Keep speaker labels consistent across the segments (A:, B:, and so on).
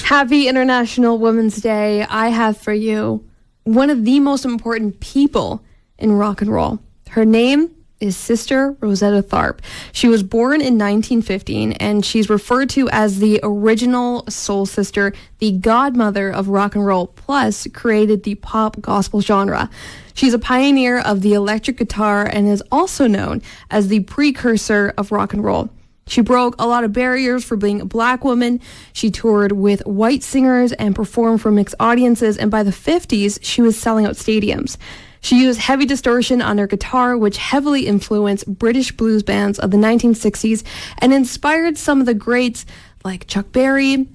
A: Happy International Women's Day. I have for you one of the most important people in rock and roll. Her name is Sister Rosetta Tharpe. She was born in 1915, and she's referred to as the original soul sister, the godmother of rock and roll, plus created the pop gospel genre. She's a pioneer of the electric guitar and is also known as the precursor of rock and roll. She broke a lot of barriers for being a black woman. She toured with white singers and performed for mixed audiences, and by the 50s, she was selling out stadiums. She used heavy distortion on her guitar, which heavily influenced British blues bands of the 1960s and inspired some of the greats like Chuck Berry,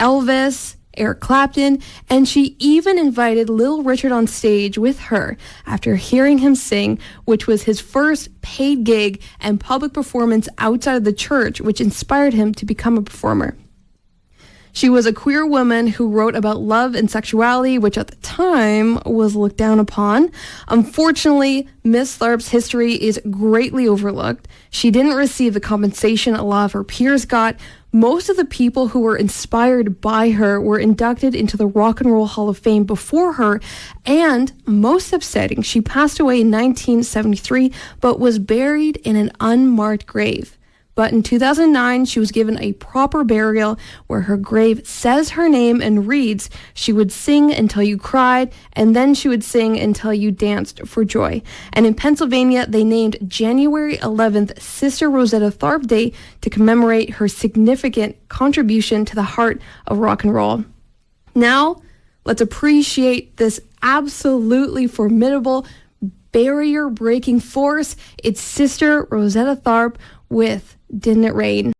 A: Elvis, Eric Clapton, and she even invited Little Richard on stage with her after hearing him sing, which was his first paid gig and public performance outside of the church, which inspired him to become a performer. She was a queer woman who wrote about love and sexuality, which at the time was looked down upon. Unfortunately, Miss Tharpe's history is greatly overlooked. She didn't receive the compensation a lot of her peers got. Most of the people who were inspired by her were inducted into the Rock and Roll Hall of Fame before her, and most upsetting, she passed away in 1973, but was buried in an unmarked grave. But in 2009, she was given a proper burial where her grave says her name and reads, "She would sing until you cried, and then she would sing until you danced for joy." And in Pennsylvania, they named January 11th Sister Rosetta Tharpe Day to commemorate her significant contribution to the heart of rock and roll. Now, let's appreciate this absolutely formidable barrier-breaking force. It's Sister Rosetta Tharpe with Didn't It Rain?